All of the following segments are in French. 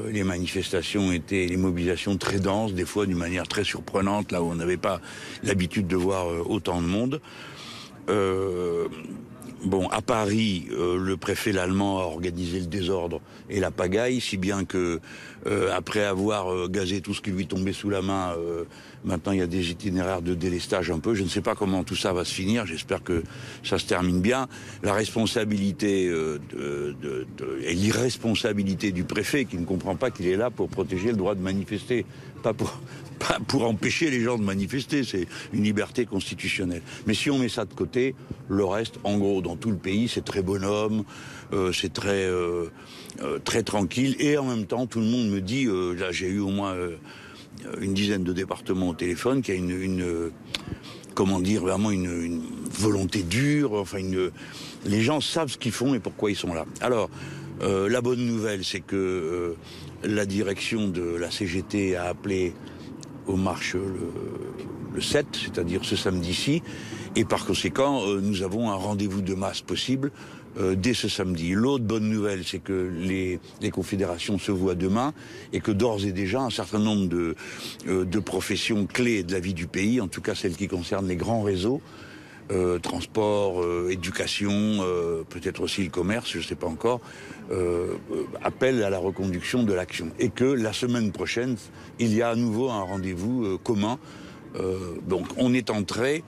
Les manifestations étaient, les mobilisations très denses, des fois d'une manière très surprenante, là où on n'avait pas l'habitude de voir autant de monde. Bon, à Paris, le préfet l'allemand a organisé le désordre et la pagaille, si bien que après avoir gazé tout ce qui lui tombait sous la main, maintenant il y a des itinéraires de délestage un peu. Je ne sais pas comment tout ça va se finir. J'espère que ça se termine bien. La responsabilité et l'irresponsabilité du préfet qui ne comprend pas qu'il est là pour protéger le droit de manifester, pas pour empêcher les gens de manifester, c'est une liberté constitutionnelle. Mais si on met ça de côté, le reste, en gros, dans tout le pays, c'est très bonhomme, c'est très tranquille, et en même temps, tout le monde me dit, là j'ai eu au moins une dizaine de départements au téléphone, qui a comment dire, vraiment une volonté dure, enfin les gens savent ce qu'ils font et pourquoi ils sont là. Alors, la bonne nouvelle, c'est que la direction de la CGT a appelé aux marches le 7, c'est-à-dire ce samedi-ci, et par conséquent, nous avons un rendez-vous de masse possible dès ce samedi. L'autre bonne nouvelle, c'est que les confédérations se voient demain, et que d'ores et déjà, un certain nombre de professions clés de la vie du pays, en tout cas celles qui concernent les grands réseaux, transport, éducation, peut-être aussi le commerce, je ne sais pas encore, appellent à la reconduction de l'action. Et que la semaine prochaine, il y a à nouveau un rendez-vous commun. Donc on est entré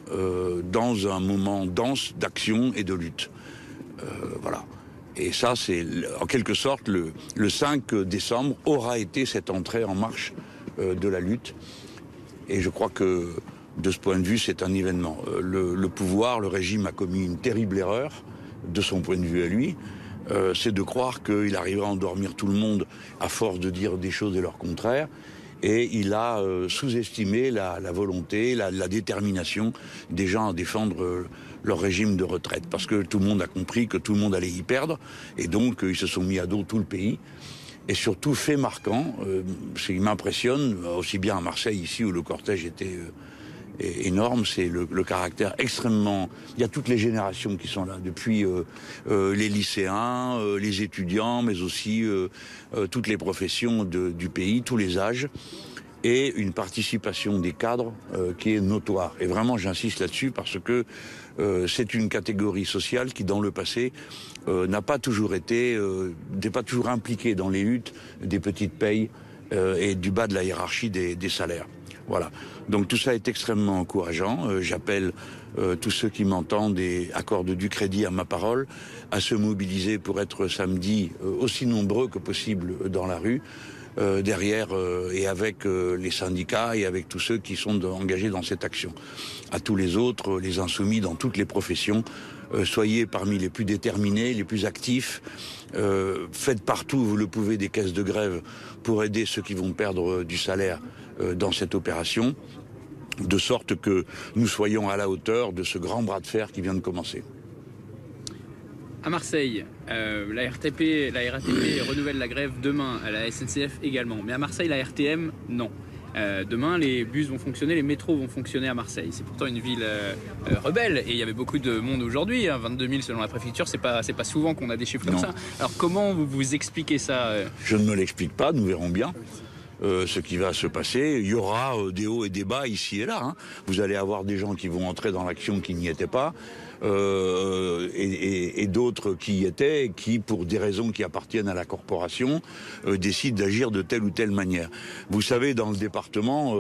dans un moment dense d'action et de lutte. Voilà. Et ça, c'est en quelque sorte le 5 décembre aura été cette entrée en marche de la lutte. Et je crois que de ce point de vue, c'est un événement. Le pouvoir, le régime a commis une terrible erreur, de son point de vue à lui. C'est de croire qu'il arrivera à endormir tout le monde à force de dire des choses et leur contraire. Et il a sous-estimé la volonté, la détermination des gens à défendre leur régime de retraite. Parce que tout le monde a compris que tout le monde allait y perdre. Et donc, ils se sont mis à dos tout le pays. Et surtout, fait marquant, il m'impressionne, aussi bien à Marseille, ici, où le cortège était énorme, c'est le caractère extrêmement... Il y a toutes les générations qui sont là, depuis les lycéens, les étudiants, mais aussi toutes les professions du pays, tous les âges, et une participation des cadres qui est notoire. Et vraiment, j'insiste là-dessus parce que c'est une catégorie sociale qui, dans le passé, n'a pas toujours été, n'est pas toujours impliquée dans les luttes des petites payes et du bas de la hiérarchie des salaires. Voilà. Donc tout ça est extrêmement encourageant. J'appelle tous ceux qui m'entendent et accordent du crédit à ma parole à se mobiliser pour être samedi aussi nombreux que possible dans la rue, derrière et avec les syndicats et avec tous ceux qui sont engagés dans cette action. À tous les autres, les insoumis dans toutes les professions, soyez parmi les plus déterminés, les plus actifs. Faites partout où vous le pouvez des caisses de grève pour aider ceux qui vont perdre du salaire dans cette opération, de sorte que nous soyons à la hauteur de ce grand bras de fer qui vient de commencer. À Marseille, la RATP renouvelle la grève demain, à la SNCF également. Mais à Marseille, la RTM, non. Demain, les bus vont fonctionner, les métros vont fonctionner à Marseille. C'est pourtant une ville rebelle et il y avait beaucoup de monde aujourd'hui. 22 000 selon la préfecture, c'est pas souvent qu'on a des chiffres comme ça. Alors comment vous expliquez ça Je ne me l'explique pas, nous verrons bien. Ce qui va se passer, il y aura des hauts et des bas ici et là. Hein. Vous allez avoir des gens qui vont entrer dans l'action qui n'y étaient pas, et d'autres qui y étaient, et qui, pour des raisons qui appartiennent à la corporation, décident d'agir de telle ou telle manière. Vous savez, dans le département,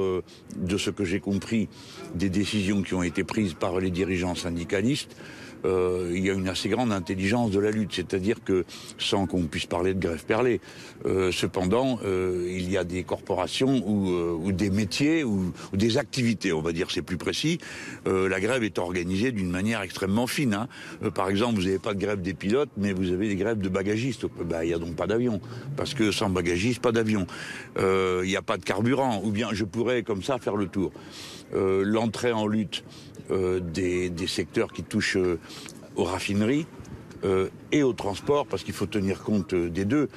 de ce que j'ai compris, des décisions qui ont été prises par les dirigeants syndicalistes, il y a une assez grande intelligence de la lutte, c'est-à-dire que, sans qu'on puisse parler de grève perlée, cependant, il y a des corporations ou des métiers ou des activités, on va dire, c'est plus précis, la grève est organisée d'une manière extrêmement fine. Hein. Par exemple, vous n'avez pas de grève des pilotes, mais vous avez des grèves de bagagistes. Il n'y a donc pas d'avion, parce que sans bagagistes, pas d'avion. Il n'y a pas de carburant, ou bien je pourrais comme ça faire le tour. L'entrée en lutte des secteurs qui touchent aux raffineries et au transport, parce qu'il faut tenir compte des deux.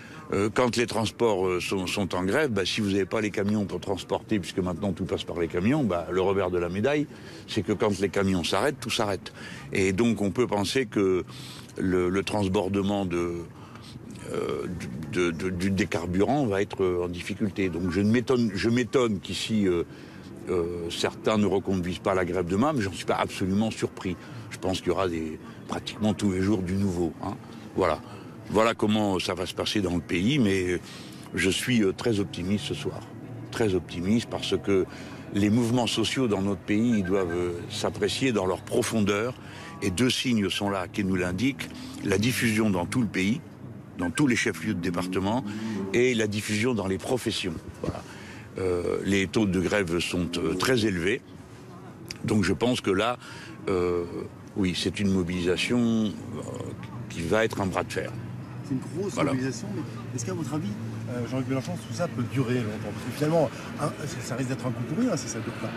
Quand les transports sont en grève, si vous n'avez pas les camions pour transporter, puisque maintenant tout passe par les camions, le revers de la médaille, c'est que quand les camions s'arrêtent, tout s'arrête. Et donc on peut penser que le transbordement des carburants va être en difficulté. Donc je m'étonne qu'ici certains ne reconduisent pas la grève demain, mais j'en suis pas absolument surpris. Je pense qu'il y aura pratiquement tous les jours du nouveau. Hein. Voilà comment ça va se passer dans le pays, mais je suis très optimiste ce soir. Très optimiste parce que les mouvements sociaux dans notre pays ils doivent s'apprécier dans leur profondeur. Et 2 signes sont là qui nous l'indiquent. La diffusion dans tout le pays, dans tous les chefs-lieux de département, et la diffusion dans les professions. Voilà. Les taux de grève sont très élevés. Donc je pense que là, oui, c'est une mobilisation qui va être un bras de fer. C'est une grosse mobilisation, mais est-ce qu'à votre avis, Jean-Luc Mélenchon, tout ça peut durer longtemps? Parce que finalement, ça risque d'être un coup pour rien si ça dure pas.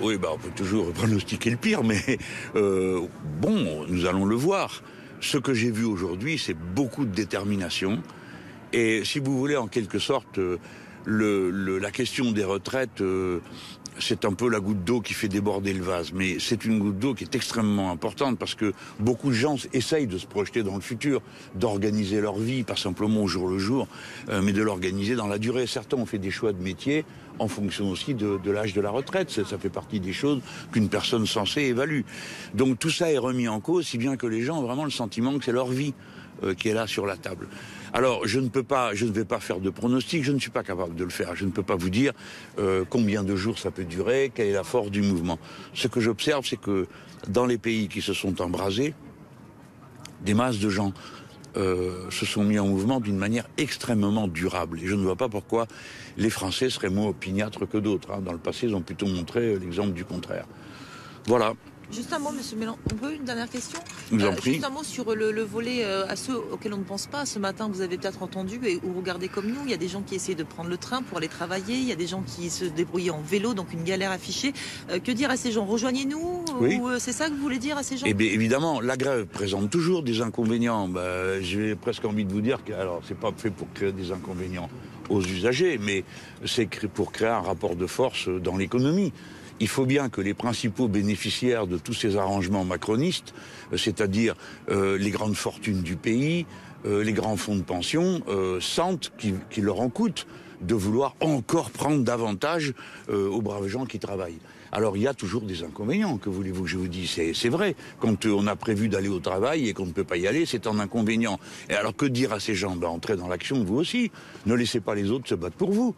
Oui, on peut toujours pronostiquer le pire, mais bon, nous allons le voir. Ce que j'ai vu aujourd'hui, c'est beaucoup de détermination. Et si vous voulez, en quelque sorte, la question des retraites, c'est un peu la goutte d'eau qui fait déborder le vase. Mais c'est une goutte d'eau qui est extrêmement importante parce que beaucoup de gens essayent de se projeter dans le futur, d'organiser leur vie, pas simplement au jour le jour, mais de l'organiser dans la durée. Certains ont fait des choix de métier en fonction aussi de l'âge de la retraite. Ça fait partie des choses qu'une personne censée évalue. Donc tout ça est remis en cause, si bien que les gens ont vraiment le sentiment que c'est leur vie qui est là sur la table. Alors, je ne vais pas faire de pronostic, je ne suis pas capable de le faire. Je ne peux pas vous dire combien de jours ça peut durer, quelle est la force du mouvement. Ce que j'observe, c'est que dans les pays qui se sont embrasés, des masses de gens se sont mis en mouvement d'une manière extrêmement durable. Et je ne vois pas pourquoi les Français seraient moins opiniâtres que d'autres. Hein. Dans le passé, ils ont plutôt montré l'exemple du contraire. Voilà. Juste un mot, monsieur Mélenchon. On peut une dernière question? Je vous en prie. Juste un mot sur le volet à ceux auxquels on ne pense pas. Ce matin, vous avez peut-être entendu, ou regardez comme nous, il y a des gens qui essaient de prendre le train pour aller travailler. Il y a des gens qui se débrouillent en vélo, donc une galère affichée. Que dire à ces gens? Rejoignez-nous? Oui. Ou c'est ça que vous voulez dire à ces gens? Eh bien, évidemment, la grève présente toujours des inconvénients. J'ai presque envie de vous dire que, alors, c'est pas fait pour créer des inconvénients aux usagers, mais c'est pour créer un rapport de force dans l'économie. Il faut bien que les principaux bénéficiaires de tous ces arrangements macronistes, c'est-à-dire les grandes fortunes du pays, les grands fonds de pension, sentent qu'il leur en coûte de vouloir encore prendre davantage aux braves gens qui travaillent. Alors il y a toujours des inconvénients, que voulez-vous que je vous dise, c'est vrai. Quand on a prévu d'aller au travail et qu'on ne peut pas y aller, c'est un inconvénient. Et alors que dire à ces gens? Entrez dans l'action vous aussi. Ne laissez pas les autres se battre pour vous.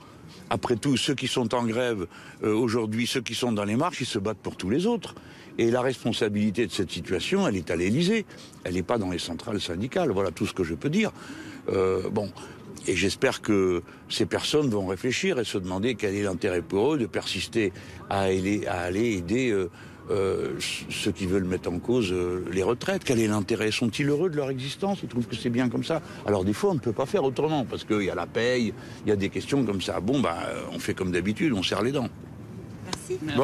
Après tout, ceux qui sont en grève aujourd'hui, ceux qui sont dans les marches, ils se battent pour tous les autres. Et la responsabilité de cette situation, elle est à l'Élysée. Elle n'est pas dans les centrales syndicales. Voilà tout ce que je peux dire. Et j'espère que ces personnes vont réfléchir et se demander quel est l'intérêt pour eux de persister à aller aider ceux qui veulent mettre en cause les retraites. Quel est l'intérêt? Sont-ils heureux de leur existence? Ils trouvent que c'est bien comme ça? Alors des fois, on ne peut pas faire autrement, parce qu'il y a la paye, il y a des questions comme ça. On fait comme d'habitude, on serre les dents. Merci.